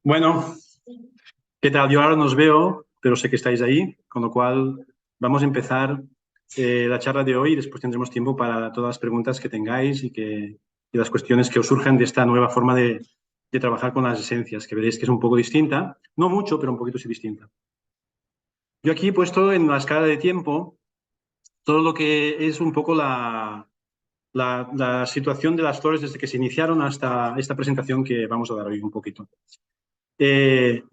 Bueno, ¿qué tal? Yo ahora no os veo, pero sé que estáis ahí, con lo cual vamos a empezar la charla de hoy y después tendremos tiempo para todas las preguntas que tengáis y las cuestiones que os surjan de esta nueva forma de trabajar con las esencias, que veréis que es un poco distinta, no mucho, pero un poquito sí distinta. Yo aquí he puesto en la escala de tiempo todo lo que es un poco la situación de las flores desde que se iniciaron hasta esta presentación que vamos a dar hoy un poquito. El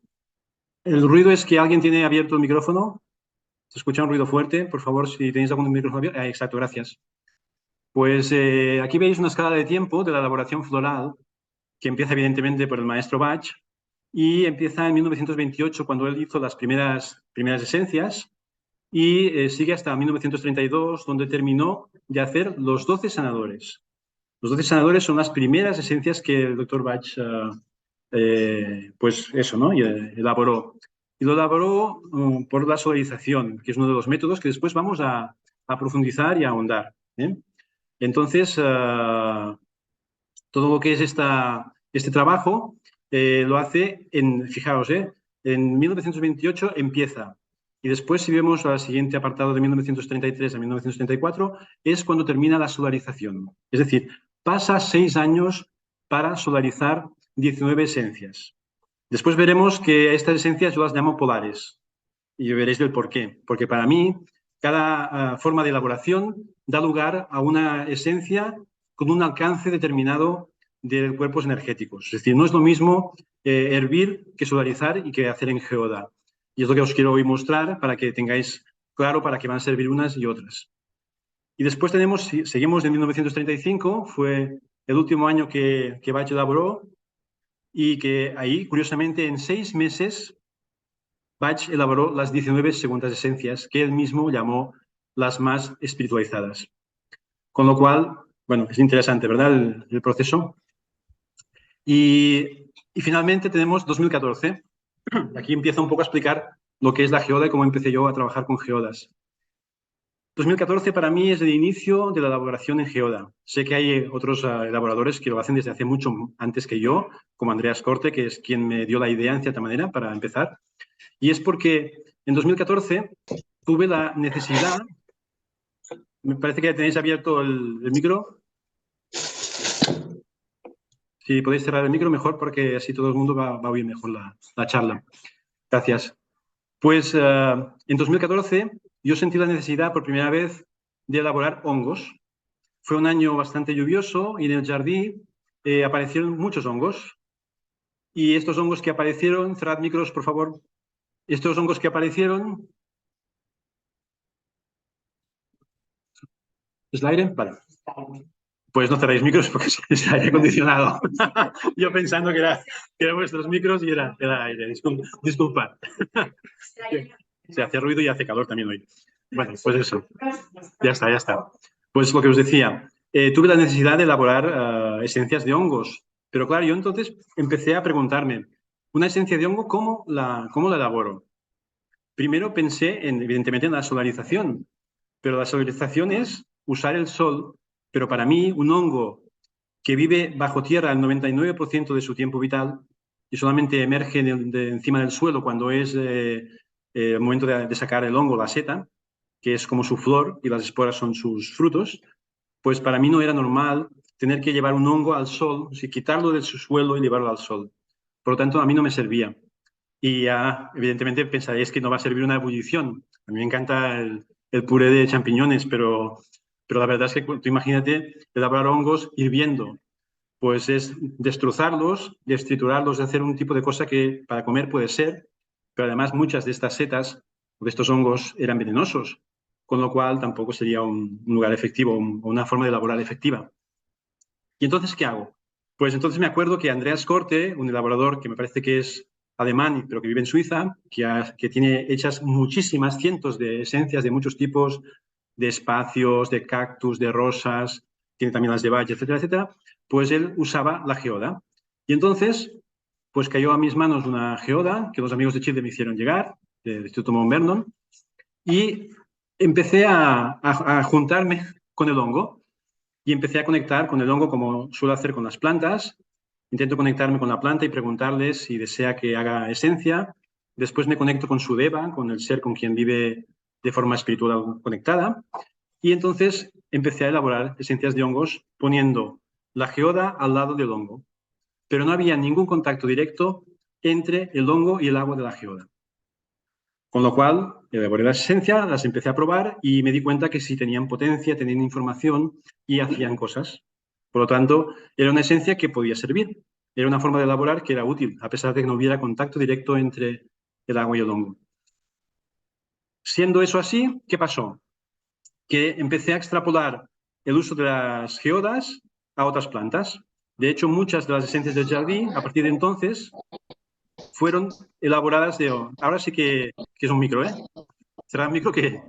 ruido es que alguien tiene abierto el micrófono. ¿Se escucha un ruido fuerte? Por favor, si tenéis algún micrófono abierto. Exacto, gracias. Pues aquí veis una escala de tiempo de la elaboración floral que empieza evidentemente por el maestro Bach y empieza en 1928 cuando él hizo las primeras esencias y sigue hasta 1932 donde terminó de hacer los 12 sanadores. Los 12 sanadores son las primeras esencias que el doctor Bach, pues eso, ¿no? Elaboró. Y lo elaboró por la solarización, que es uno de los métodos que después vamos a profundizar y a ahondar. Entonces, todo lo que es este trabajo lo hace fijaos, en 1928 empieza. Y después, si vemos al siguiente apartado de 1933 a 1934, es cuando termina la solarización. Es decir, pasa 6 años para solarizar 19 esencias. Después veremos que estas esencias yo las llamo polares. Y veréis del por qué. Porque para mí, cada forma de elaboración da lugar a una esencia con un alcance determinado de cuerpos energéticos. Es decir, no es lo mismo hervir que solarizar y que hacer en geoda. Y es lo que os quiero hoy mostrar para que tengáis claro para qué van a servir unas y otras. Y después seguimos en 1935, fue el último año que Bach elaboró y que ahí, curiosamente, en 6 meses, Bach elaboró las 19 segundas esencias que él mismo llamó las más espiritualizadas. Con lo cual, bueno, es interesante, ¿verdad? El proceso. Y finalmente tenemos 2014. Aquí empiezo un poco a explicar lo que es la geoda y cómo empecé yo a trabajar con geodas. 2014 para mí es el inicio de la elaboración en geoda. Sé que hay otros elaboradores que lo hacen desde hace mucho antes que yo, como Andreas Corte, que es quien me dio la idea en cierta manera para empezar. Y es porque en 2014 tuve la necesidad, me parece que tenéis abierto el micro. Si podéis cerrar el micro mejor porque así todo el mundo va a oír mejor la charla. Gracias. Pues en 2014 yo sentí la necesidad por primera vez de elaborar hongos. Fue un año bastante lluvioso y en el jardín aparecieron muchos hongos. Y estos hongos que aparecieron, cerrad micros por favor, estos hongos que aparecieron... ¿Es el aire? Vale. Pues no cerréis micros porque es aire acondicionado. Yo pensando que eran vuestros micros y era aire. Disculpad. Se hace ruido y hace calor también hoy. Bueno, pues eso. Ya está. Pues lo que os decía, tuve la necesidad de elaborar esencias de hongos. Pero claro, yo entonces empecé a preguntarme, ¿una esencia de hongo cómo la elaboro? Primero pensé, evidentemente, en la solarización. Pero la solarización es usar el sol. Pero para mí, un hongo que vive bajo tierra el 99% de su tiempo vital y solamente emerge encima del suelo cuando es el momento de sacar el hongo, la seta, que es como su flor y las esporas son sus frutos, pues para mí no era normal tener que llevar un hongo al sol, quitarlo de su suelo y llevarlo al sol. Por lo tanto, a mí no me servía. Y ya, evidentemente, pensaréis que no va a servir una ebullición. A mí me encanta el puré de champiñones, pero la verdad es que tú imagínate elaborar hongos hirviendo. Pues es destrozarlos, destriturarlos, hacer un tipo de cosa que para comer puede ser, pero además muchas de estas setas o de estos hongos eran venenosos, con lo cual tampoco sería un lugar efectivo o una forma de elaborar efectiva. ¿Y entonces qué hago? Pues entonces me acuerdo que Andreas Korte, un elaborador que me parece que es alemán, pero que vive en Suiza, que tiene hechas muchísimas, cientos de esencias de muchos tipos, de espacios, de cactus, de rosas, tiene también las de Bach, etcétera, etcétera, pues él usaba la geoda. Y entonces, pues cayó a mis manos una geoda que los amigos de Chile me hicieron llegar, del Instituto Mount Vernon, y empecé a juntarme con el hongo. y empecé a conectar con el hongo como suelo hacer con las plantas. Intento conectarme con la planta y preguntarle si desea que haga esencia. Después me conecto con su deva, con el ser con quien vive de forma espiritual conectada. Y entonces empecé a elaborar esencias de hongos poniendo la geoda al lado del hongo. Pero no había ningún contacto directo entre el hongo y el agua de la geoda. Con lo cual, elaboré las esencias, las empecé a probar y me di cuenta que sí tenían potencia, tenían información y hacían cosas. Por lo tanto, era una esencia que podía servir. Era una forma de elaborar que era útil, a pesar de que no hubiera contacto directo entre el agua y el hongo. Siendo eso así, ¿qué pasó? Que empecé a extrapolar el uso de las geodas a otras plantas. De hecho, muchas de las esencias del jardín, a partir de entonces, fueron elaboradas de... Ahora sí que es un micro, ¿eh? ¿Será un micro que...?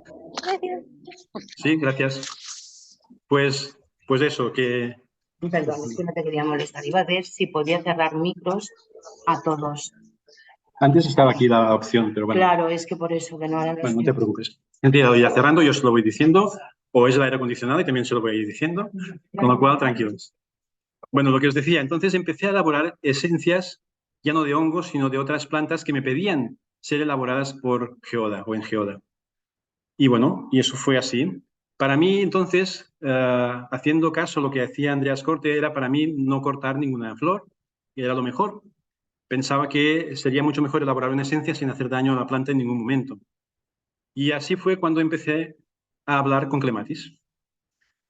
Sí, gracias. Pues eso, que... Perdón, es que no te quería molestar. Iba a ver si podía cerrar micros a todos. Antes estaba aquí la opción, pero bueno. Claro, es que por eso que no ahora Bueno, no te preocupes. Ya cerrando, yo os lo voy diciendo, o es el aire acondicionado y también se lo voy a ir diciendo, con lo cual, tranquilos. Bueno, lo que os decía, entonces empecé a elaborar esencias ya no de hongos, sino de otras plantas que me pedían ser elaboradas por geoda o en geoda. Y bueno, y eso fue así. Para mí, entonces, haciendo caso a lo que hacía Andreas Corte, era para mí no cortar ninguna flor, y era lo mejor. Pensaba que sería mucho mejor elaborar una esencia sin hacer daño a la planta en ningún momento. Y así fue cuando empecé a hablar con Clematis.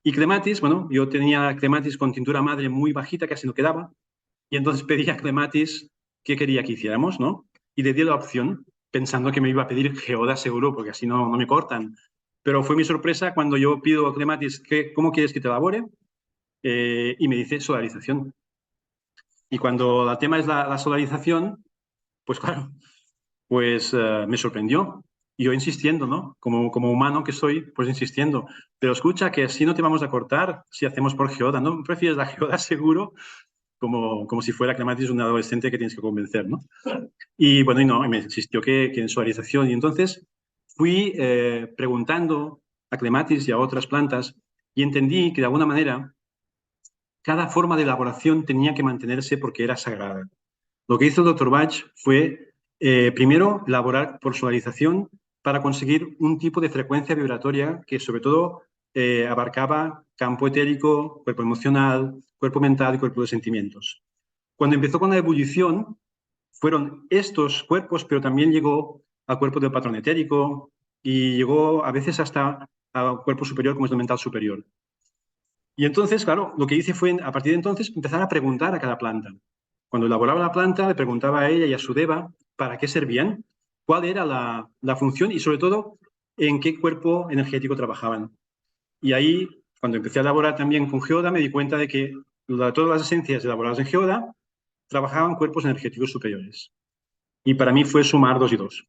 Y Clematis, bueno, yo tenía Clematis con tintura madre muy bajita, casi no quedaba, y entonces pedí a Clematis qué quería que hiciéramos, ¿no? Y le di la opción, pensando que me iba a pedir geoda seguro, porque así no me cortan. Pero fue mi sorpresa cuando yo pido a Clematis cómo quieres que te elabore, y me dice solarización. Y cuando el tema es la solarización, pues claro, pues me sorprendió. Y yo insistiendo, ¿no? Como humano que soy, pues insistiendo. Pero escucha, que así no te vamos a cortar si hacemos por geoda, ¿no? ¿Prefieres la geoda seguro? Como si fuera Clematis un adolescente que tienes que convencer, ¿no? Y bueno, y no, y me insistió que en solarización. Y entonces fui preguntando a Clematis y a otras plantas y entendí que de alguna manera cada forma de elaboración tenía que mantenerse porque era sagrada. Lo que hizo el Dr. Bach fue, primero, elaborar por solarización para conseguir un tipo de frecuencia vibratoria que, sobre todo, abarcaba campo etérico, cuerpo emocional, cuerpo mental y cuerpo de sentimientos. Cuando empezó con la ebullición, fueron estos cuerpos, pero también llegó al cuerpo del patrón etérico y llegó a veces hasta al cuerpo superior, como es el mental superior. Y entonces, claro, lo que hice fue, a partir de entonces, empezar a preguntar a cada planta. Cuando elaboraba la planta, le preguntaba a ella y a su deva para qué servían, cuál era la función y, sobre todo, en qué cuerpo energético trabajaban. Y ahí, cuando empecé a elaborar también con geoda, me di cuenta de que todas las esencias elaboradas en geoda trabajaban cuerpos energéticos superiores. Y para mí fue sumar 2 y 2.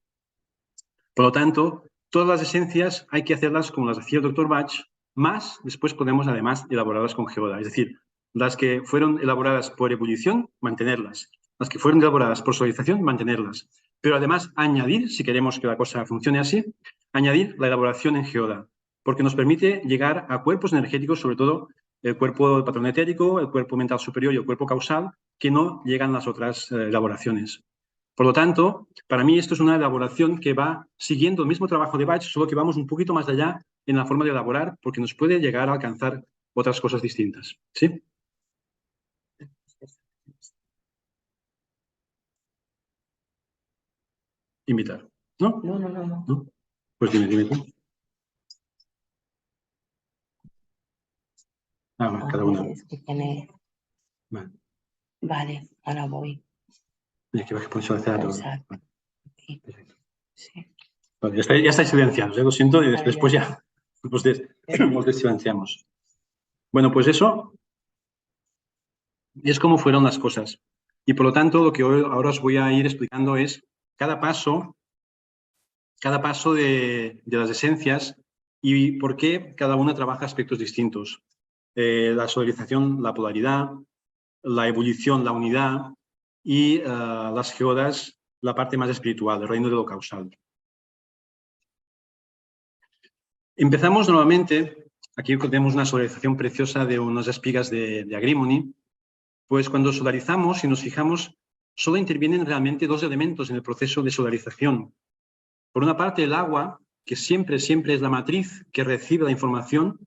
Por lo tanto, todas las esencias hay que hacerlas como las hacía el Dr. Bach, más después podemos además elaborarlas con geoda. Es decir, las que fueron elaboradas por ebullición, mantenerlas. Las que fueron elaboradas por solarización, mantenerlas. Pero además añadir, si queremos que la cosa funcione así, añadir la elaboración en geoda, porque nos permite llegar a cuerpos energéticos, sobre todo el cuerpo del patrón etérico, el cuerpo mental superior y el cuerpo causal, que no llegan las otras elaboraciones. Por lo tanto, para mí esto es una elaboración que va siguiendo el mismo trabajo de Bach, solo que vamos un poquito más allá en la forma de elaborar, porque nos puede llegar a alcanzar otras cosas distintas. ¿Sí? Invitar. ¿No? No. Pues dime tú. Bueno, cada una. Es que tiene... Vale, ahora voy. Mira, que vas a poner a todo. Exacto. Sí. Vale, ya estáis silenciados, lo siento, y después ya os desilenciamos. Bueno, pues eso es como fueron las cosas. Y por lo tanto, lo que ahora os voy a ir explicando es cada paso de las esencias y por qué cada una trabaja aspectos distintos. La solarización, la polaridad, la ebullición, la unidad y las geodas, la parte más espiritual, el reino de lo causal. Empezamos normalmente, aquí tenemos una solarización preciosa de unas espigas de agrimony. Pues cuando solarizamos, si nos fijamos, solo intervienen realmente dos elementos en el proceso de solarización. Por una parte, el agua, que siempre es la matriz que recibe la información.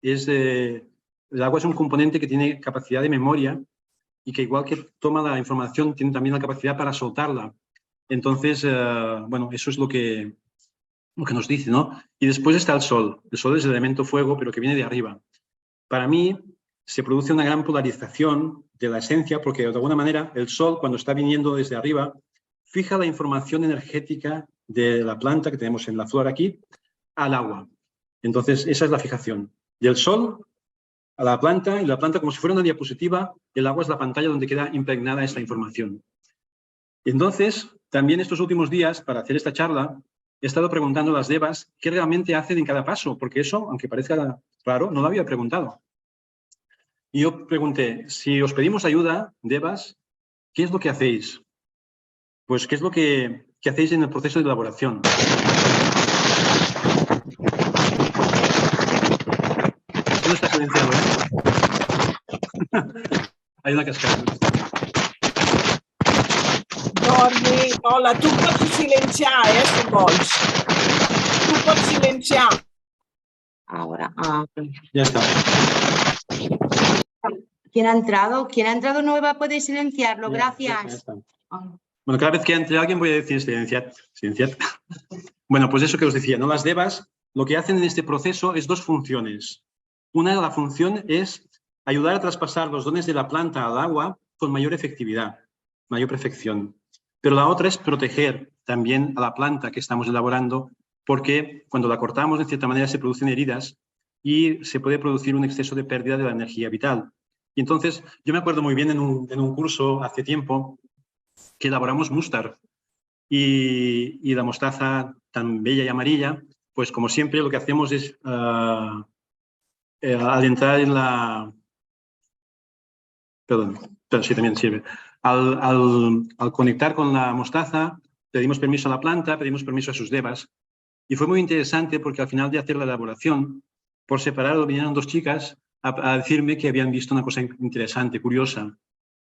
El agua es un componente que tiene capacidad de memoria y que, igual que toma la información, tiene también la capacidad para soltarla. Entonces, bueno, eso es lo que nos dice, ¿no? Y después está el sol. El sol es el elemento fuego, pero que viene de arriba. Para mí, se produce una gran polarización de la esencia, porque de alguna manera el sol, cuando está viniendo desde arriba, fija la información energética de la planta que tenemos en la flor aquí al agua. Entonces, esa es la fijación. Del sol a la planta, y la planta, como si fuera una diapositiva, el agua es la pantalla donde queda impregnada esta información. Entonces, también estos últimos días, para hacer esta charla, he estado preguntando a las devas qué realmente hacen en cada paso, porque eso, aunque parezca raro, no lo había preguntado. Y yo pregunté, si os pedimos ayuda, devas, ¿qué es lo que hacéis? Pues, ¿qué es lo que hacéis en el proceso de elaboración? Esto no está silenciado, ¿eh? Hay una cascada. Jordi, hola, tu pots silenciar, si vols. Tu pots silenciar. Ahora. Ya está. ¿Quién ha entrado? ¿Quién ha entrado nueva puede silenciarlo? Gracias. Ya está. Bueno, cada vez que entre alguien voy a decir silenciad. Bueno, pues eso que os decía, ¿no? Las devas lo que hacen en este proceso es dos funciones. Una de la función es ayudar a traspasar los dones de la planta al agua con mayor efectividad, mayor perfección. Pero la otra es proteger también a la planta que estamos elaborando, porque cuando la cortamos, de cierta manera, se producen heridas y se puede producir un exceso de pérdida de la energía vital. Y entonces, yo me acuerdo muy bien en un curso hace tiempo que elaboramos mustard y la mostaza tan bella y amarilla, pues como siempre lo que hacemos es, al entrar en la... Perdón, pero sí, también sirve. Al conectar con la mostaza, pedimos permiso a la planta, pedimos permiso a sus devas. Y fue muy interesante porque al final de hacer la elaboración, por separado vinieron dos chicas a decirme que habían visto una cosa interesante, curiosa.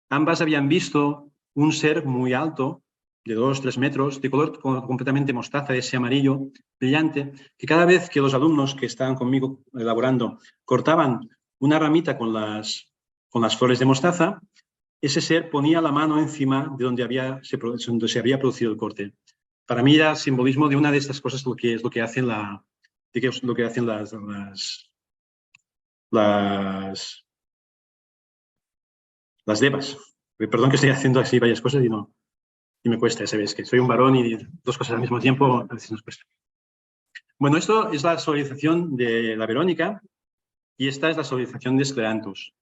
Ambas habían visto un ser muy alto, de 2-3 metros, de color completamente mostaza, ese amarillo brillante, que cada vez que los alumnos que estaban conmigo elaborando cortaban una ramita con las flores de mostaza, ese ser ponía la mano encima de donde se había producido el corte. Para mí era simbolismo de una de estas cosas, lo que hacen las devas. Perdón que estoy haciendo así varias cosas y me cuesta, sabéis que soy un varón y dos cosas al mismo tiempo a veces nos cuesta. Bueno, esto es la solarización de la Verónica y esta es la solarización de Scleranthus.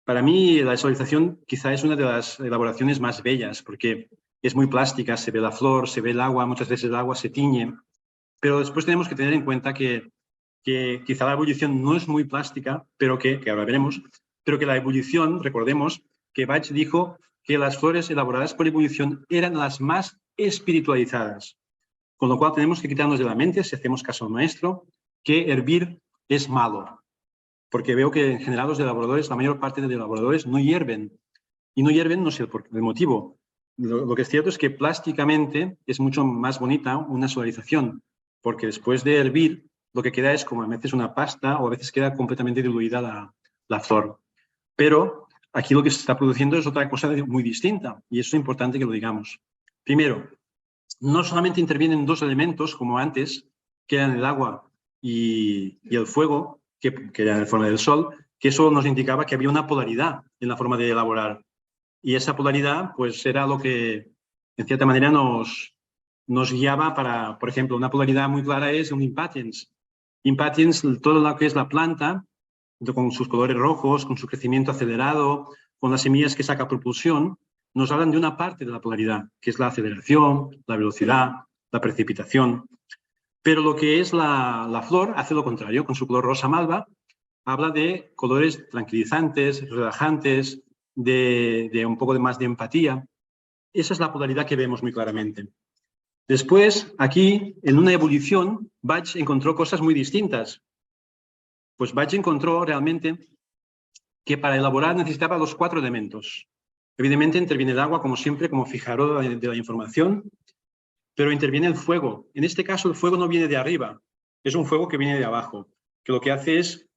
Para mí la solarización quizá es una de las elaboraciones más bellas porque es muy plástica, se ve la flor, se ve el agua, muchas veces el agua se tiñe, pero después tenemos que tener en cuenta que quizá la ebullición no es muy plástica, pero que ahora veremos, pero que la ebullición, recordemos que Bach dijo que las flores elaboradas por ebullición eran las más espiritualizadas, con lo cual tenemos que quitarnos de la mente, si hacemos caso al maestro, que hervir es malo, porque veo que en general los elaboradores, la mayor parte de los elaboradores no hierven, y no hierven no sé por el motivo. Lo que es cierto es que plásticamente es mucho más bonita una solarización, porque después de hervir lo que queda es como a veces una pasta o a veces queda completamente diluida la flor. Pero aquí lo que se está produciendo es otra cosa muy distinta y eso es importante que lo digamos. Primero, no solamente intervienen dos elementos como antes, que eran el agua y el fuego, que eran en forma del sol, que eso nos indicaba que había una polaridad en la forma de elaborar. Y esa polaridad pues era lo que en cierta manera nos guiaba para, por ejemplo, una polaridad muy clara es un impatiens. Impatiens, todo lo que es la planta, con sus colores rojos, con su crecimiento acelerado, con las semillas que saca propulsión, nos hablan de una parte de la polaridad, que es la aceleración, la velocidad, la precipitación. Pero lo que es la flor hace lo contrario, con su color rosa malva, habla de colores tranquilizantes, relajantes, de un poco más de empatía. Esa es la polaridad que vemos muy claramente. Después, aquí, en una ebullición, Bach encontró cosas muy distintas. Pues Bach encontró realmente que para elaborar necesitaba los 4 elementos. Evidentemente interviene el agua, como siempre, como fijador de la información, pero interviene el fuego. En este caso, el fuego no viene de arriba, es un fuego que viene de abajo, que lo que hace es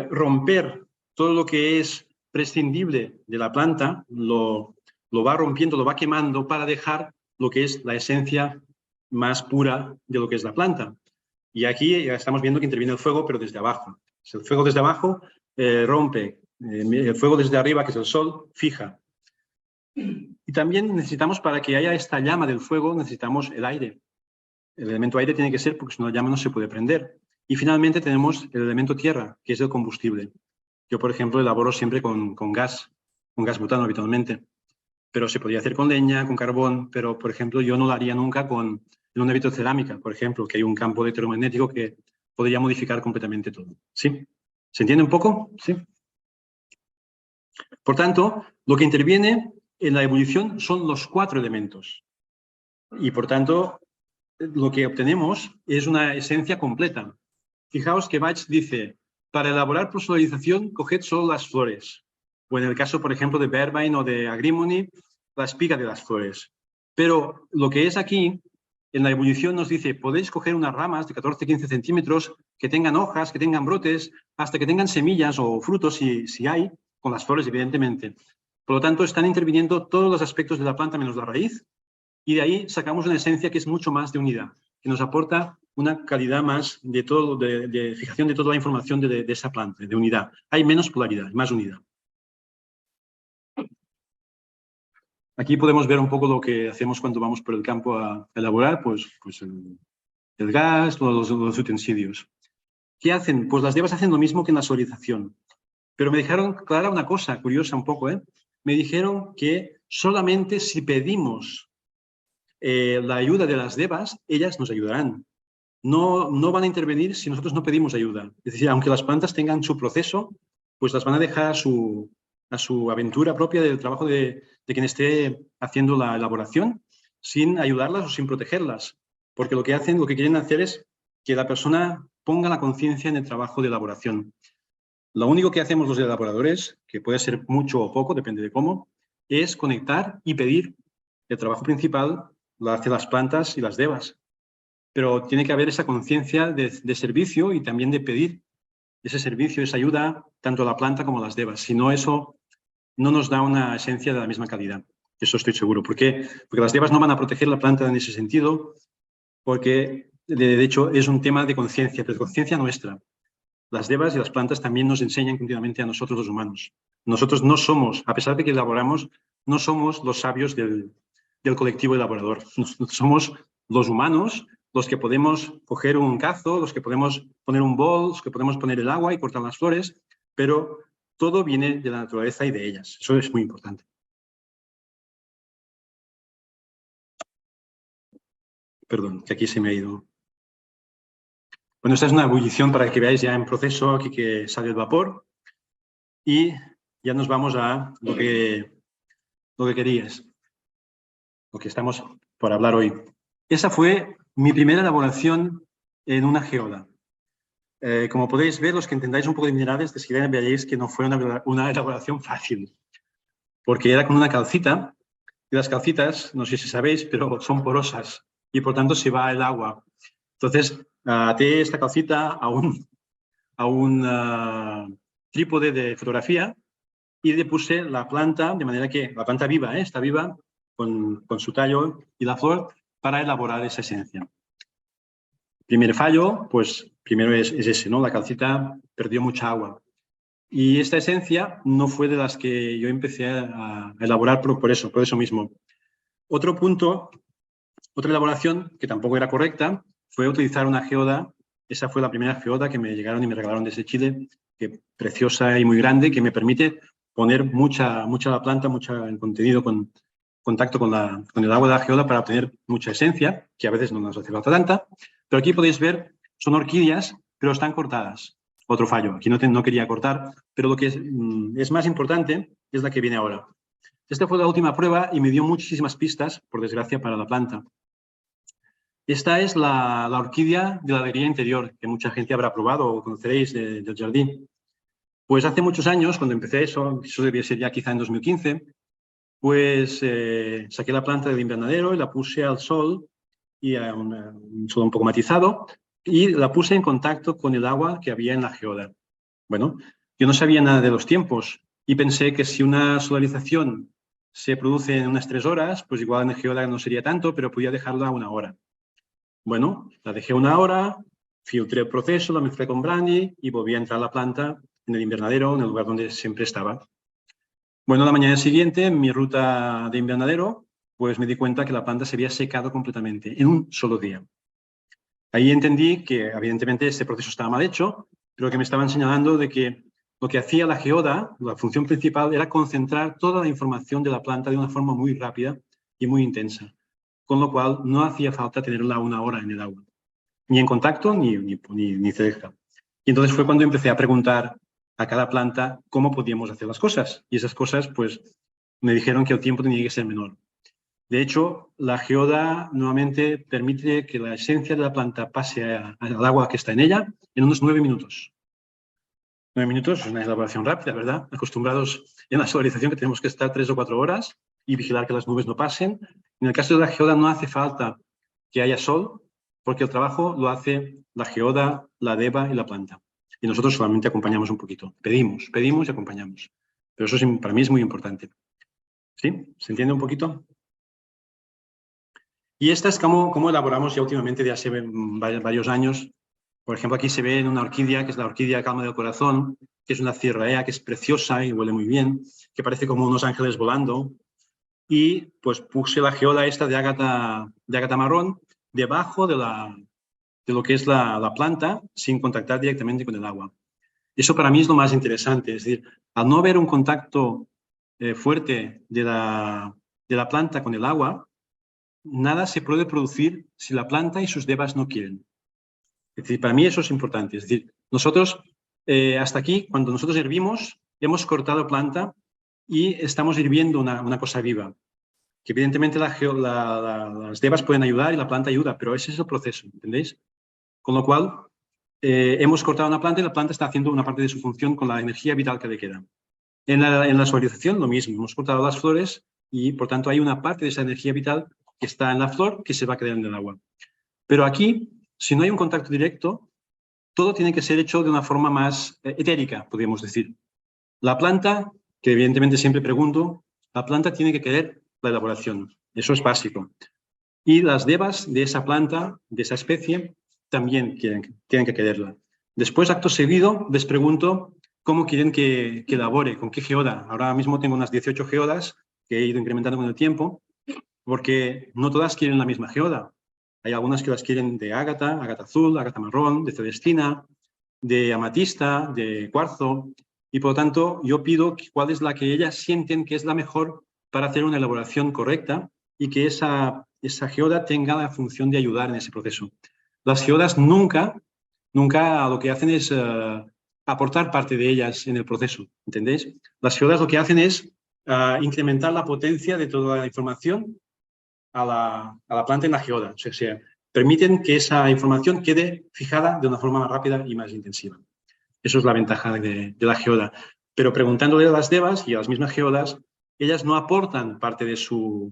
romper todo lo que es prescindible de la planta, lo va rompiendo, lo va quemando para dejar lo que es la esencia más pura de lo que es la planta. Y aquí ya estamos viendo que interviene el fuego, pero desde abajo. El fuego desde abajo rompe, el fuego desde arriba, que es el sol, fija. Y también necesitamos, para que haya esta llama del fuego, necesitamos el aire. El elemento aire tiene que ser, porque si no la llama no se puede prender. Y finalmente tenemos el elemento tierra, que es el combustible. Yo, por ejemplo, elaboro siempre con gas butano habitualmente. Pero se podría hacer con leña, con carbón, pero, por ejemplo, yo no lo haría nunca en una vitrocerámica, por ejemplo, que hay un campo electromagnético que podría modificar completamente todo. ¿Sí? ¿Se entiende un poco? Sí. Por tanto, lo que interviene en la ebullición son los 4 elementos. Y, por tanto, lo que obtenemos es una esencia completa. Fijaos que Bach dice, para elaborar prosolarización, coged solo las flores. O en el caso, por ejemplo, de Vervain o de Agrimony, la espiga de las flores. Pero lo que es aquí, en la ebullición nos dice, podéis coger unas ramas de 14-15 centímetros que tengan hojas, que tengan brotes, hasta que tengan semillas o frutos, si hay, con las flores, evidentemente. Por lo tanto, están interviniendo todos los aspectos de la planta menos la raíz, y de ahí sacamos una esencia que es mucho más de unidad, que nos aporta una calidad más de fijación de toda la información de esa planta, de unidad. Hay menos polaridad, más unidad. Aquí podemos ver un poco lo que hacemos cuando vamos por el campo a elaborar, pues el gas, todos los utensilios. ¿Qué hacen? Pues las devas hacen lo mismo que en la solarización. Pero me dejaron clara una cosa curiosa un poco, Me dijeron que solamente si pedimos la ayuda de las devas, ellas nos ayudarán. No van a intervenir si nosotros no pedimos ayuda. Es decir, aunque las plantas tengan su proceso, pues las van a dejar a su aventura propia del trabajo de quien esté haciendo la elaboración, sin ayudarlas o sin protegerlas. Porque lo que quieren hacer es que la persona ponga la conciencia en el trabajo de elaboración. Lo único que hacemos los elaboradores, que puede ser mucho o poco, depende de cómo, es conectar y pedir. El trabajo principal lo hacen las plantas y las devas. Pero tiene que haber esa conciencia de servicio y también de pedir ese servicio, esa ayuda, tanto a la planta como a las devas. Si no, eso no nos da una esencia de la misma calidad. Eso estoy seguro. ¿Por qué? Porque las devas no van a proteger la planta en ese sentido, porque de hecho es un tema de conciencia, pero conciencia nuestra. Las devas y las plantas también nos enseñan continuamente a nosotros los humanos. Nosotros no somos, a pesar de que elaboramos, no somos los sabios del colectivo elaborador. Nosotros somos los humanos, los que podemos coger un cazo, los que podemos poner un bol, los que podemos poner el agua y cortar las flores, pero todo viene de la naturaleza y de ellas. Eso es muy importante. Perdón, que aquí se me ha ido. Bueno, esta es una ebullición para que veáis ya en proceso, aquí que sale el vapor. Y ya nos vamos a lo que querías, lo que estamos por hablar hoy. Esa fue mi primera elaboración en una geoda. Como podéis ver, los que entendáis un poco de minerales, enseguida veréis que no fue una elaboración fácil, porque era con una calcita, y las calcitas, no sé si sabéis, pero son porosas, y por tanto se va el agua. Entonces, até esta calcita a un trípode de fotografía y le puse la planta, de manera que la planta viva, está viva, con su tallo y la flor, para elaborar esa esencia. Primer fallo, pues primero es ese, ¿no? La calcita perdió mucha agua. Y esta esencia no fue de las que yo empecé a elaborar por eso mismo. Otro punto, otra elaboración que tampoco era correcta, fue utilizar una geoda. Esa fue la primera geoda que me llegaron y me regalaron desde Chile, que preciosa y muy grande, que me permite poner mucha la planta, mucho el contenido contacto con el agua de la geoda para obtener mucha esencia, que a veces no nos hace falta tanta. Pero aquí podéis ver, son orquídeas, pero están cortadas. Otro fallo, aquí no quería cortar, pero lo que es más importante es la que viene ahora. Esta fue la última prueba y me dio muchísimas pistas, por desgracia, para la planta. Esta es la orquídea de la alegría interior, que mucha gente habrá probado o conoceréis del jardín. Pues hace muchos años, cuando empecé eso debía ser ya quizá en 2015, pues saqué la planta del invernadero y la puse al sol, y a un sol un poco matizado, y la puse en contacto con el agua que había en la geoda. Bueno, yo no sabía nada de los tiempos y pensé que si una solarización se produce en unas 3 horas, pues igual en la geoda no sería tanto, pero podía dejarla 1 hora. Bueno, la dejé 1 hora, filtré el proceso, la mezclé con brandy y volví a entrar la planta en el invernadero, en el lugar donde siempre estaba. Bueno, la mañana siguiente, en mi ruta de invernadero, pues me di cuenta que la planta se había secado completamente en un solo día. Ahí entendí que, evidentemente, este proceso estaba mal hecho, pero que me estaban señalando de que lo que hacía la geoda, la función principal, era concentrar toda la información de la planta de una forma muy rápida y muy intensa, con lo cual no hacía falta tenerla 1 hora en el agua, ni en contacto ni cerca. Y entonces fue cuando empecé a preguntar a cada planta cómo podíamos hacer las cosas. Y esas cosas, pues, me dijeron que el tiempo tenía que ser menor. De hecho, la geoda nuevamente permite que la esencia de la planta pase al agua que está en ella en unos 9 minutos. 9 minutos es una elaboración rápida, ¿verdad? Acostumbrados en la solarización que tenemos que estar 3 o 4 horas y vigilar que las nubes no pasen. En el caso de la geoda no hace falta que haya sol, porque el trabajo lo hace la geoda, la deva y la planta. Y nosotros solamente acompañamos un poquito. Pedimos y acompañamos. Pero eso para mí es muy importante. ¿Sí? ¿Se entiende un poquito? Y esta es cómo elaboramos ya últimamente, de hace varios años. Por ejemplo, aquí se ve en una orquídea, que es la orquídea calma del corazón, que es una cirraea que es preciosa y huele muy bien, que parece como unos ángeles volando. Y pues puse la geoda esta de ágata marrón debajo de lo que es la planta, sin contactar directamente con el agua. Eso para mí es lo más interesante. Es decir, al no haber un contacto fuerte de la planta con el agua, nada se puede producir si la planta y sus devas no quieren. Es decir, para mí eso es importante. Es decir, nosotros, hasta aquí, cuando nosotros hervimos, hemos cortado planta y estamos hirviendo una cosa viva. Que evidentemente las devas pueden ayudar y la planta ayuda, pero ese es el proceso, ¿entendéis? Con lo cual, hemos cortado una planta y la planta está haciendo una parte de su función con la energía vital que le queda. En la solarización, lo mismo. Hemos cortado las flores y, por tanto, hay una parte de esa energía vital que está en la flor que se va a quedar en el agua. Pero aquí, si no hay un contacto directo, todo tiene que ser hecho de una forma más etérica, podríamos decir. La planta, que evidentemente siempre pregunto, la planta tiene que querer la elaboración. Eso es básico. Y las devas de esa planta, de esa especie, también tienen que quererla. Después, acto seguido, les pregunto cómo quieren que elabore, con qué geoda. Ahora mismo tengo unas 18 geodas que he ido incrementando con el tiempo, porque no todas quieren la misma geoda. Hay algunas que las quieren de ágata, ágata azul, ágata marrón, de celestina, de amatista, de cuarzo, y por lo tanto yo pido cuál es la que ellas sienten que es la mejor para hacer una elaboración correcta y que esa geoda tenga la función de ayudar en ese proceso. Las geodas nunca lo que hacen es aportar parte de ellas en el proceso, ¿entendéis? Las geodas lo que hacen es incrementar la potencia de toda la información a la planta en la geoda. O sea, permiten que esa información quede fijada de una forma más rápida y más intensiva. Eso es la ventaja de la geoda. Pero preguntándole a las devas y a las mismas geodas, ellas no aportan parte de su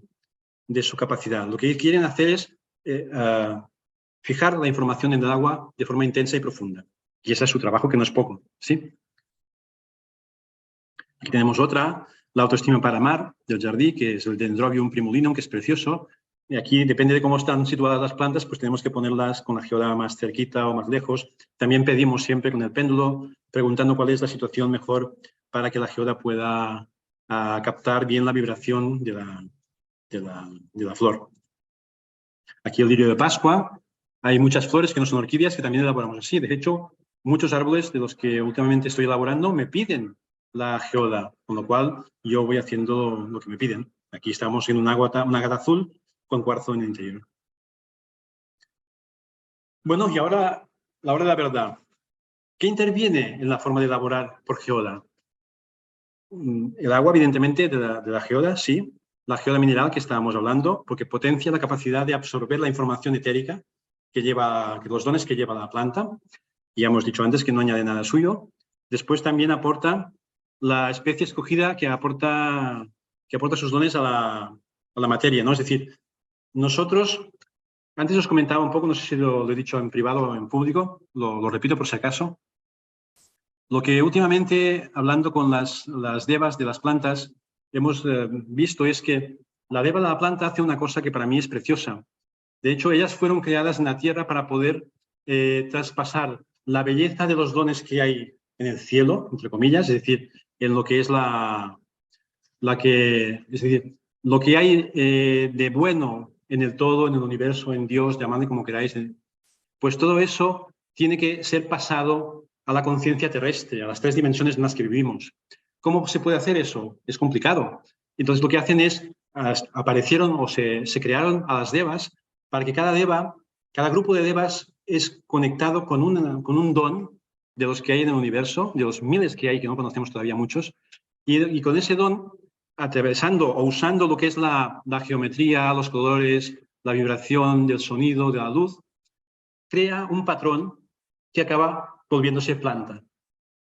capacidad. Lo que quieren hacer es fijar la información en el agua de forma intensa y profunda. Y ese es su trabajo, que no es poco, ¿sí? Aquí tenemos otra, la autoestima para amar, del jardí, que es el Dendrobium primulinum, que es precioso. Y aquí, depende de cómo están situadas las plantas, pues tenemos que ponerlas con la geoda más cerquita o más lejos. También pedimos siempre con el péndulo, preguntando cuál es la situación mejor para que la geoda pueda captar bien la vibración de la flor. Aquí el lirio de Pascua. Hay muchas flores que no son orquídeas que también elaboramos así. De hecho, muchos árboles de los que últimamente estoy elaborando me piden la geoda, con lo cual yo voy haciendo lo que me piden. Aquí estamos en una ágata azul con cuarzo en el interior. Bueno, y ahora la hora de la verdad. ¿Qué interviene en la forma de elaborar por geoda? El agua, evidentemente, de la geoda, sí. la geoda mineral que estábamos hablando, porque potencia la capacidad de absorber la información etérica que los dones que lleva la planta. Ya hemos dicho antes que no añade nada suyo. Después también aporta la especie escogida que aporta sus dones a la materia, ¿no? Es decir, nosotros, antes os comentaba un poco, no sé si lo he dicho en privado o en público, lo repito por si acaso. Lo que últimamente, hablando con las devas de las plantas, hemos visto es que la deva de la planta hace una cosa que para mí es preciosa. De hecho, ellas fueron creadas en la tierra para poder traspasar la belleza de los dones que hay en el cielo, entre comillas, es decir, en lo que es lo que hay de bueno en el todo, en el universo, en Dios, llamadle como queráis, pues todo eso tiene que ser pasado a la conciencia terrestre, a las 3 dimensiones en las que vivimos. ¿Cómo se puede hacer eso? Es complicado. Entonces lo que hacen es, aparecieron o se crearon a las devas para que cada grupo de devas es conectado con un don de los que hay en el universo, de los miles que hay, que no conocemos todavía muchos, y con ese don, atravesando o usando lo que es la geometría, los colores, la vibración del sonido, de la luz, crea un patrón que acaba volviéndose planta.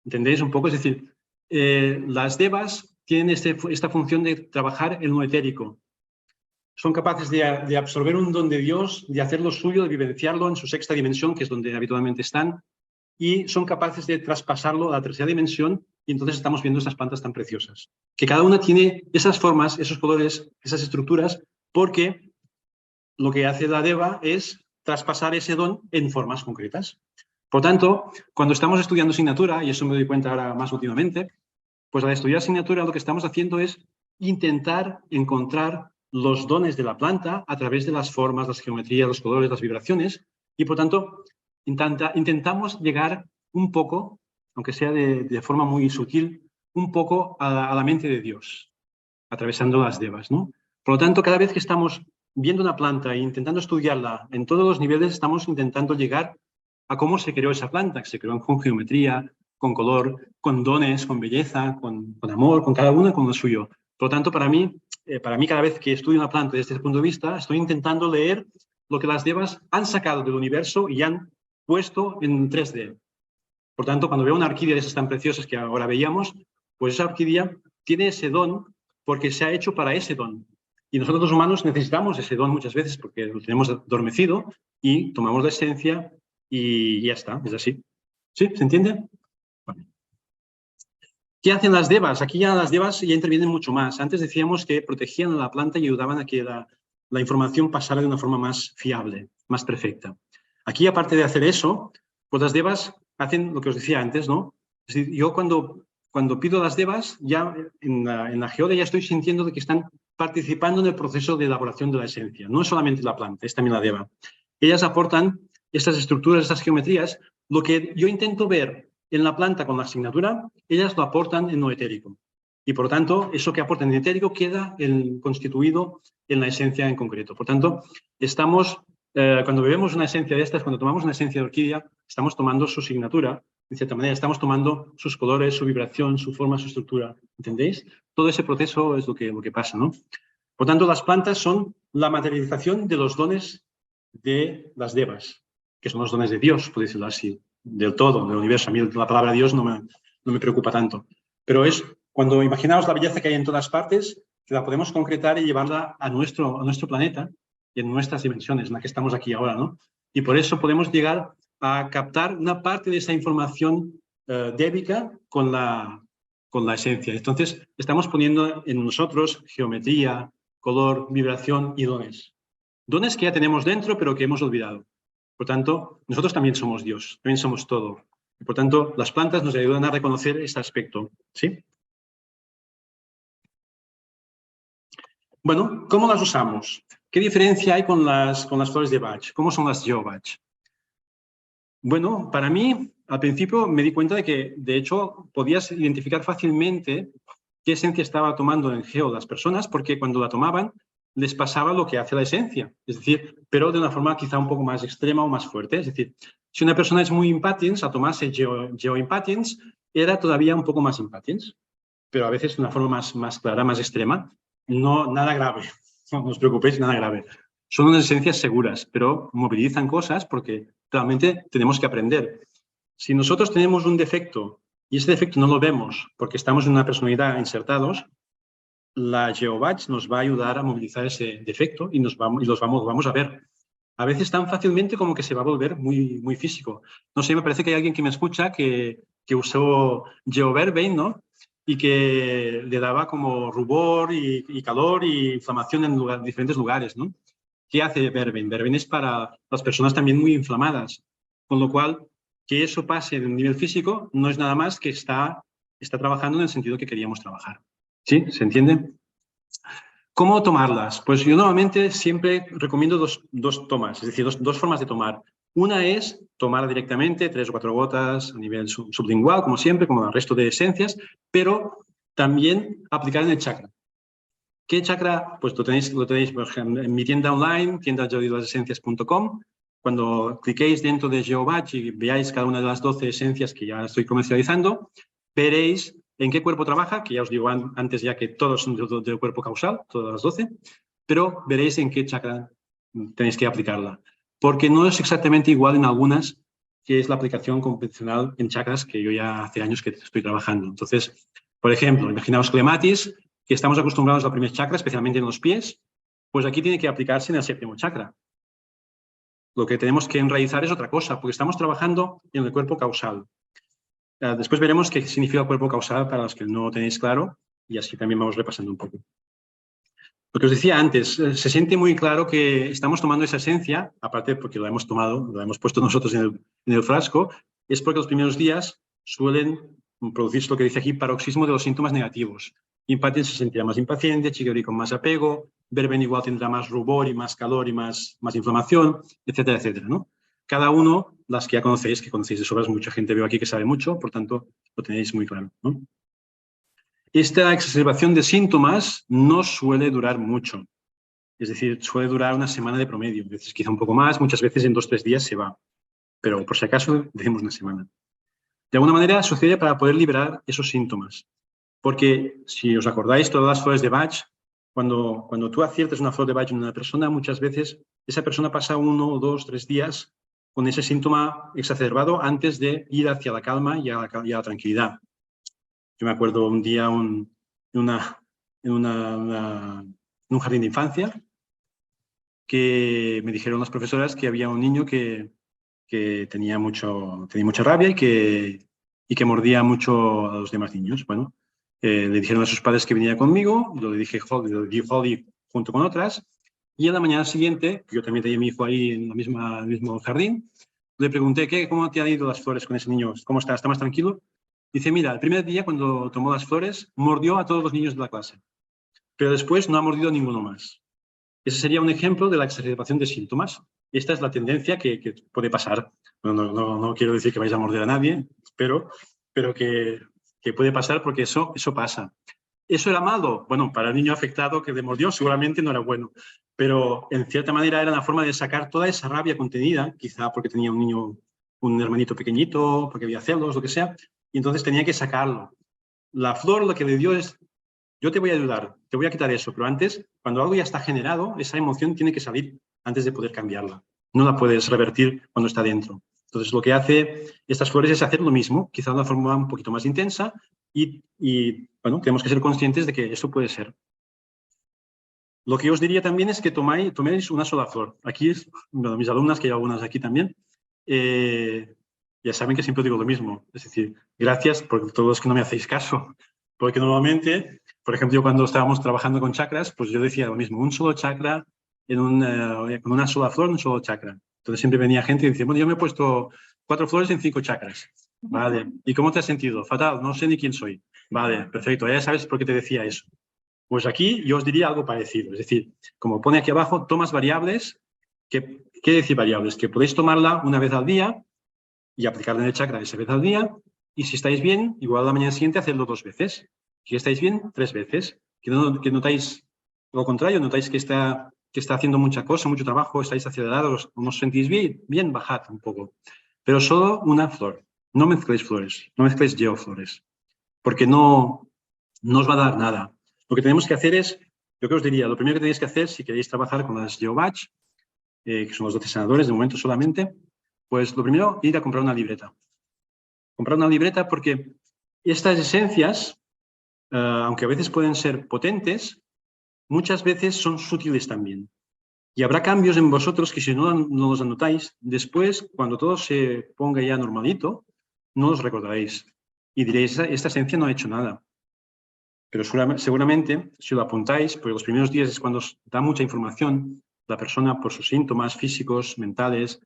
¿Entendéis un poco? Es decir, las devas tienen esta función de trabajar en lo etérico. Son capaces de absorber un don de Dios, de hacerlo suyo, de vivenciarlo en su 6ª dimensión, que es donde habitualmente están, y son capaces de traspasarlo a la 3ª dimensión, y entonces estamos viendo estas plantas tan preciosas. Que cada una tiene esas formas, esos colores, esas estructuras, porque lo que hace la deva es traspasar ese don en formas concretas. Por tanto, cuando estamos estudiando asignatura, y eso me doy cuenta ahora más últimamente, pues al estudiar asignatura lo que estamos haciendo es intentar encontrar los dones de la planta a través de las formas, las geometrías, los colores, las vibraciones, y por tanto intentamos llegar un poco, aunque sea de forma muy sutil, un poco a la mente de Dios, atravesando las devas, ¿no? Por lo tanto, cada vez que estamos viendo una planta e intentando estudiarla en todos los niveles, estamos intentando llegar a cómo se creó esa planta, que se creó con geometría, con color, con dones, con belleza, con amor, con cada una con lo suyo. Por lo tanto, para mí cada vez que estudio una planta desde ese punto de vista, estoy intentando leer lo que las devas han sacado del universo y han puesto en 3D. Por tanto, cuando veo una orquídea de esas tan preciosas que ahora veíamos, pues esa orquídea tiene ese don porque se ha hecho para ese don. Y nosotros los humanos necesitamos ese don muchas veces porque lo tenemos adormecido y tomamos la esencia y ya está, es así. ¿Sí? ¿Se entiende? Bueno. ¿Qué hacen las devas? Aquí ya las devas ya intervienen mucho más. Antes decíamos que protegían a la planta y ayudaban a que la información pasara de una forma más fiable, más perfecta. Aquí, aparte de hacer eso, pues las devas hacen lo que os decía antes, ¿no? Es decir, yo cuando pido a las devas, ya en la geoda ya estoy sintiendo de que están participando en el proceso de elaboración de la esencia. No es solamente la planta, es también la deva. Ellas aportan estas estructuras, estas geometrías. Lo que yo intento ver en la planta con la asignatura, ellas lo aportan en lo etérico. Y por tanto, eso que aportan en etérico queda constituido en la esencia en concreto. Por tanto, cuando bebemos una esencia de estas, cuando tomamos una esencia de orquídea, estamos tomando su asignatura, de cierta manera, estamos tomando sus colores, su vibración, su forma, su estructura. ¿Entendéis? Todo ese proceso es lo que pasa, ¿no? Por tanto, las plantas son la materialización de los dones de las devas, que son los dones de Dios, por decirlo así, del todo, del universo. A mí la palabra Dios no me preocupa tanto. Pero es cuando imaginaos la belleza que hay en todas partes, que la podemos concretar y llevarla a nuestro planeta y en nuestras dimensiones, en la que estamos aquí ahora, ¿no? Y por eso podemos llegar a captar una parte de esa información débica con la esencia. Entonces, estamos poniendo en nosotros geometría, color, vibración y dones. Dones que ya tenemos dentro, pero que hemos olvidado. Por tanto, nosotros también somos Dios, también somos todo. Y por tanto, las plantas nos ayudan a reconocer este aspecto, ¿sí? Bueno, ¿cómo las usamos? ¿Qué diferencia hay con las flores de Bach? ¿Cómo son las Geobach? Bueno, para mí, al principio me di cuenta de que, de hecho, podías identificar fácilmente qué esencia estaba tomando en Geo las personas, porque cuando la tomaban, les pasaba lo que hace la esencia. Es decir, pero de una forma quizá un poco más extrema o más fuerte. Es decir, si una persona es muy impatiens, a tomarse Geo-impatiens, era todavía un poco más impatiens, pero a veces de una forma más clara, más extrema. no, nada grave, no os preocupéis, nada grave. Son unas esencias seguras, pero movilizan cosas porque realmente tenemos que aprender. Si nosotros tenemos un defecto y ese defecto no lo vemos porque estamos en una personalidad insertados, la GeoBatch nos va a ayudar a movilizar ese defecto y los vamos a ver. A veces tan fácilmente como que se va a volver muy, muy físico. No sé, me parece que hay alguien que me escucha que usó GeoVerbane, ¿no? Y que le daba como rubor y calor y inflamación en diferentes lugares, ¿no? ¿Qué hace Verbane? Verbane es para las personas también muy inflamadas, con lo cual que eso pase en un nivel físico no es nada más que está trabajando en el sentido que queríamos trabajar. ¿Sí? ¿Se entiende? ¿Cómo tomarlas? Pues yo normalmente siempre recomiendo dos tomas, es decir, dos formas de tomar. Una es tomar directamente 3 o 4 gotas a nivel sublingual, como siempre, como el resto de esencias, pero también aplicar en el chakra. ¿Qué chakra? Pues lo tenéis por ejemplo, en mi tienda online, tiendasyodilasesencias.com. Cuando cliquéis dentro de GeoBatch y veáis cada una de las 12 esencias que ya estoy comercializando, veréis en qué cuerpo trabaja, que ya os digo antes ya que todos son del cuerpo causal, todas las 12, pero veréis en qué chakra tenéis que aplicarla. Porque no es exactamente igual en algunas que es la aplicación convencional en chakras que yo ya hace años que estoy trabajando. Entonces, por ejemplo, imaginaos clematis, que estamos acostumbrados al primer chakra, especialmente en los pies, pues aquí tiene que aplicarse en el séptimo chakra. Lo que tenemos que enraizar es otra cosa, porque estamos trabajando en el cuerpo causal. Después veremos qué significa el cuerpo causal para los que no tenéis claro y así también vamos repasando un poco. Lo que os decía antes, se siente muy claro que estamos tomando esa esencia, aparte porque lo hemos tomado, lo hemos puesto nosotros en el frasco, es porque los primeros días suelen producirse lo que dice aquí, paroxismo de los síntomas negativos. Impatiens se sentirá más impaciente, Chigueuri con más apego, Verbane igual tendrá más rubor y más calor y más inflamación, etcétera, etcétera, ¿no? Cada uno, las que ya conocéis, de sobras, mucha gente veo aquí que sabe mucho, por tanto, lo tenéis muy claro, ¿no? Esta exacerbación de síntomas no suele durar mucho. Es decir, suele durar una semana de promedio. A veces quizá un poco más, muchas veces en 2 o 3 días se va. Pero por si acaso, decimos una semana. De alguna manera sucede para poder liberar esos síntomas. Porque si os acordáis, todas las flores de Bach, cuando tú aciertas una flor de Bach en una persona, muchas veces esa persona pasa 1, 2, 3 días con ese síntoma exacerbado antes de ir hacia la calma y a la tranquilidad. Yo me acuerdo un día en un jardín de infancia que me dijeron las profesoras que había un niño que tenía mucha rabia y que mordía mucho a los demás niños. Bueno, le dijeron a sus padres que viniera conmigo, lo dije Holly junto con otras, y a la mañana siguiente, yo también tenía a mi hijo ahí en el mismo jardín, le pregunté, ¿cómo te han ido las flores con ese niño? ¿Cómo está? ¿Está más tranquilo? Dice, mira, el primer día cuando tomó las flores, mordió a todos los niños de la clase, pero después no ha mordido a ninguno más. Ese sería un ejemplo de la exacerbación de síntomas. Esta es la tendencia que puede pasar. No quiero decir que vais a morder a nadie, pero que puede pasar porque eso pasa. ¿Eso era malo? Bueno, para el niño afectado que le mordió seguramente no era bueno, pero en cierta manera era la forma de sacar toda esa rabia contenida, quizá porque tenía un hermanito pequeñito, porque había celos, lo que sea, y entonces tenía que sacarlo. La flor lo que le dio es, yo te voy a ayudar, te voy a quitar eso, pero antes, cuando algo ya está generado, esa emoción tiene que salir antes de poder cambiarla. No la puedes revertir cuando está dentro. Entonces, lo que hace estas flores es hacer lo mismo, quizá de una forma un poquito más intensa y bueno, tenemos que ser conscientes de que eso puede ser. Lo que yo os diría también es que toméis una sola flor. Aquí, bueno, mis alumnas, que hay algunas aquí también, ya saben que siempre digo lo mismo. Es decir, gracias por todos los que no me hacéis caso. Porque normalmente, por ejemplo, yo cuando estábamos trabajando con chakras, pues yo decía lo mismo, un solo chakra con una sola flor, un solo chakra. Entonces siempre venía gente y decía, bueno, yo me he puesto 4 flores en 5 chakras. Vale, ¿y cómo te has sentido? Fatal, no sé ni quién soy. Vale, perfecto, ya sabes por qué te decía eso. Pues aquí yo os diría algo parecido. Es decir, como pone aquí abajo, tomas variables. ¿Qué decir variables? Que podéis tomarla una vez al día y aplicarla en el chakra esa vez al día. Y si estáis bien, igual a la mañana siguiente hacerlo 2 veces. Si estáis bien, 3 veces. Que notáis lo contrario, notáis que está haciendo mucha cosa, mucho trabajo, estáis acelerados, no os sentís bien, bajad un poco. Pero solo una flor. No mezcléis flores, no mezcléis geoflores, porque no os va a dar nada. Lo que tenemos que hacer es yo que os diría, lo primero que tenéis que hacer si queréis trabajar con las GeoBatch, que son los 12 sanadores de momento solamente, pues lo primero, ir a comprar una libreta. Comprar una libreta porque estas esencias, aunque a veces pueden ser potentes, muchas veces son sutiles también. Y habrá cambios en vosotros que si no los anotáis, después, cuando todo se ponga ya normalito, no los recordaréis. Y diréis, esta esencia no ha hecho nada. Pero seguramente, si lo apuntáis, pues los primeros días es cuando os da mucha información la persona por sus síntomas físicos, mentales.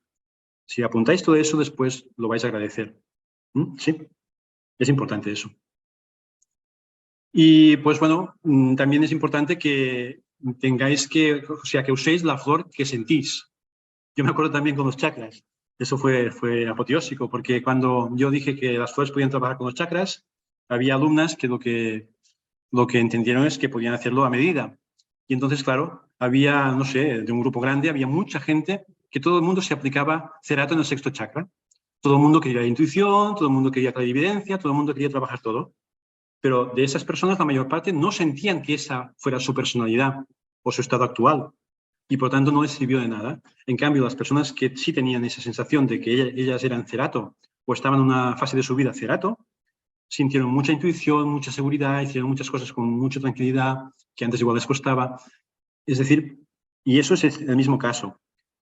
Si apuntáis todo eso, después lo vais a agradecer. Sí, es importante eso. Y pues bueno, también es importante que tengáis o sea, que uséis la flor que sentís. Yo me acuerdo también con los chakras. Eso fue apoteósico, porque cuando yo dije que las flores podían trabajar con los chakras, había alumnas que lo que entendieron es que podían hacerlo a medida. Y entonces, claro, había, no sé, de un grupo grande, había mucha gente que todo el mundo se aplicaba cerato en el 6º chakra. Todo el mundo quería intuición, todo el mundo quería clarividencia, todo el mundo quería trabajar todo. Pero de esas personas, la mayor parte no sentían que esa fuera su personalidad o su estado actual. Y por tanto no les sirvió de nada. En cambio, las personas que sí tenían esa sensación de que ellas eran cerato o estaban en una fase de su vida cerato, sintieron mucha intuición, mucha seguridad, hicieron muchas cosas con mucha tranquilidad, que antes igual les costaba. Es decir, y eso es el mismo caso.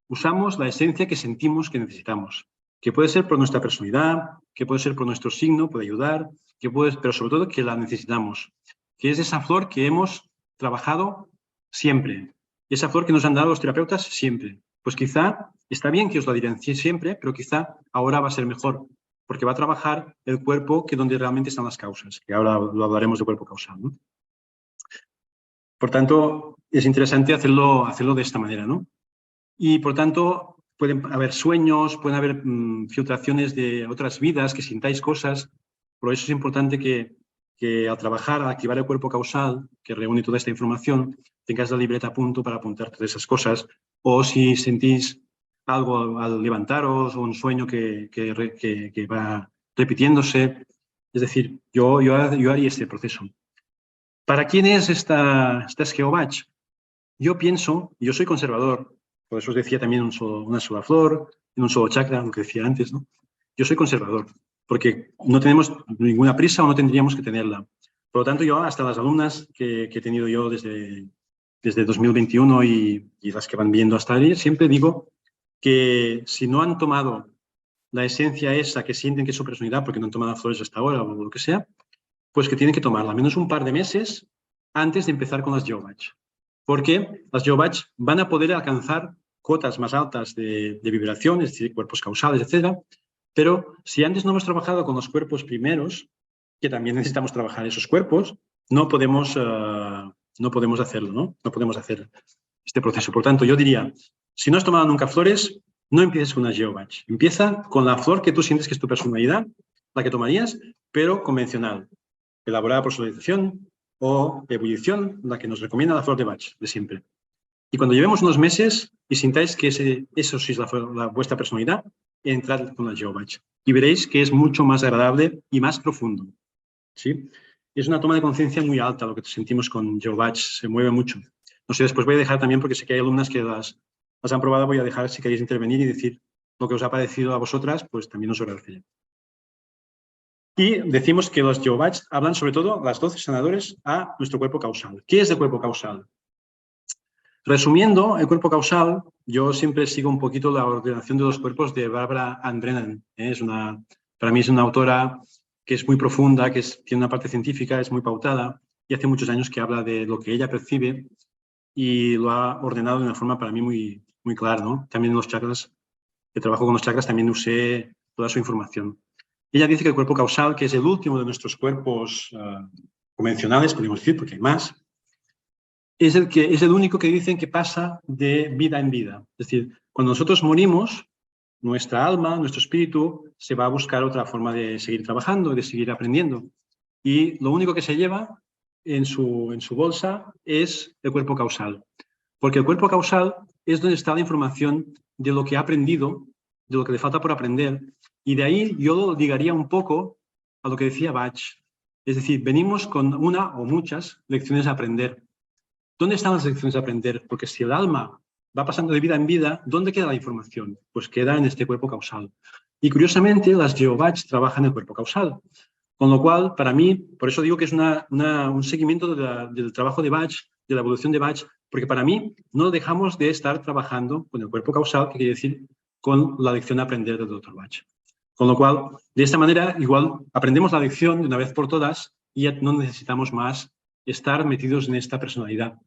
Usamos la esencia que sentimos que necesitamos, que puede ser por nuestra personalidad, que puede ser por nuestro signo, puede ayudar, pero sobre todo que la necesitamos, que es esa flor que hemos trabajado siempre, esa flor que nos han dado los terapeutas siempre. Pues quizá está bien que os la dirán siempre, pero quizá ahora va a ser mejor, porque va a trabajar el cuerpo que donde realmente están las causas, que ahora lo hablaremos de cuerpo causal, ¿no? Por tanto, es interesante hacerlo de esta manera, ¿no? Y por tanto, pueden haber sueños, pueden haber filtraciones de otras vidas, que sintáis cosas. Por eso es importante que al trabajar, al activar el cuerpo causal, que reúne toda esta información, tengáis la libreta a punto para apuntar todas esas cosas. O si sentís algo al levantaros o un sueño que va repitiéndose. Es decir, yo haría este proceso. ¿Para quién es estas GeoBatch? Yo pienso, y yo soy conservador, por eso os decía también una sola flor, en un solo chakra, aunque decía antes, ¿no? Yo soy conservador, porque no tenemos ninguna prisa o no tendríamos que tenerla. Por lo tanto, yo hasta las alumnas que he tenido yo desde 2021 y las que van viendo hasta ahí, siempre digo que si no han tomado la esencia esa que sienten que es su personalidad, porque no han tomado flores hasta ahora o lo que sea, pues que tienen que tomarla al menos un par de meses antes de empezar con las GeoBatch. Porque las GeoBatch van a poder alcanzar cotas más altas de vibración, es decir, cuerpos causales, etcétera. Pero si antes no hemos trabajado con los cuerpos primeros, que también necesitamos trabajar esos cuerpos, no podemos hacerlo, ¿no? No podemos hacer este proceso. Por tanto, yo diría, si no has tomado nunca flores, no empieces con una GeoBatch. Empieza con la flor que tú sientes que es tu personalidad, la que tomarías, pero convencional, elaborada por solarización o ebullición, la que nos recomienda la flor de Bach, de siempre. Y cuando llevemos unos meses y sintáis que eso sí es vuestra personalidad, entrad con la GeoBatch y veréis que es mucho más agradable y más profundo. ¿Sí? Es una toma de conciencia muy alta lo que sentimos con GeoBatch, se mueve mucho. No sé, después voy a dejar también, porque sé que hay alumnas que las han probado, voy a dejar si queréis intervenir y decir lo que os ha parecido a vosotras, pues también os agradecería. Y decimos que los GeoBatch hablan sobre todo, las 12 sanadores, a nuestro cuerpo causal. ¿Qué es el cuerpo causal? Resumiendo, el cuerpo causal, yo siempre sigo un poquito la ordenación de los cuerpos de Barbara Ann Brennan. Para mí es una autora que es muy profunda, tiene una parte científica, es muy pautada y hace muchos años que habla de lo que ella percibe y lo ha ordenado de una forma para mí muy, muy clara, ¿no? También en los chakras, que trabajo con los chakras, también usé toda su información. Ella dice que el cuerpo causal, que es el último de nuestros cuerpos convencionales, podemos decir, porque hay más, es el único que dicen que pasa de vida en vida. Es decir, cuando nosotros morimos, nuestra alma, nuestro espíritu, se va a buscar otra forma de seguir trabajando, de seguir aprendiendo. Y lo único que se lleva en su bolsa es el cuerpo causal. Porque el cuerpo causal es donde está la información de lo que ha aprendido, de lo que le falta por aprender. Y de ahí yo lo ligaría un poco a lo que decía Bach. Es decir, venimos con una o muchas lecciones a aprender. ¿Dónde están las lecciones de aprender? Porque si el alma va pasando de vida en vida, ¿dónde queda la información? Pues queda en este cuerpo causal. Y curiosamente, las GeoBatch trabajan en el cuerpo causal. Con lo cual, para mí, por eso digo que es un seguimiento del trabajo de Bach, de la evolución de Bach, porque para mí no dejamos de estar trabajando con el cuerpo causal, que quiere decir con la lección a aprender del Dr. Bach. Con lo cual, de esta manera, igual aprendemos la lección de una vez por todas y ya no necesitamos más estar metidos en esta personalidad.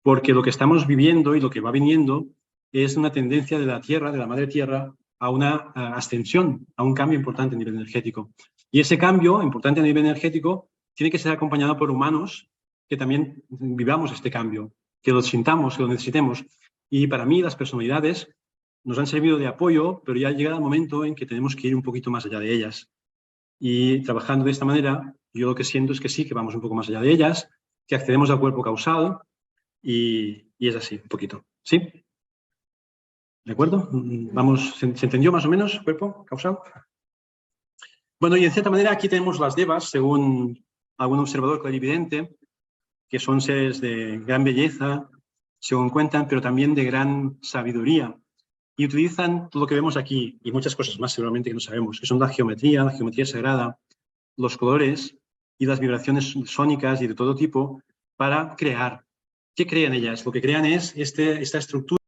Porque lo que estamos viviendo y lo que va viniendo es una tendencia de la Tierra, de la Madre Tierra, a una ascensión, a un cambio importante a nivel energético. Y ese cambio importante a nivel energético tiene que ser acompañado por humanos que también vivamos este cambio, que lo sintamos, que lo necesitemos. Y para mí las personalidades nos han servido de apoyo, pero ya llega el momento en que tenemos que ir un poquito más allá de ellas. Y trabajando de esta manera, yo lo que siento es que sí, que vamos un poco más allá de ellas, que accedemos al cuerpo causal y es así, un poquito. ¿Sí? ¿De acuerdo? Vamos, ¿se entendió más o menos cuerpo causal? Bueno, y en cierta manera aquí tenemos las devas, según algún observador clarividente, que son seres de gran belleza, según cuentan, pero también de gran sabiduría. Y utilizan todo lo que vemos aquí, y muchas cosas más seguramente que no sabemos, que son la geometría sagrada, los colores y las vibraciones sónicas y de todo tipo para crear. ¿Qué crean ellas? Lo que crean es esta estructura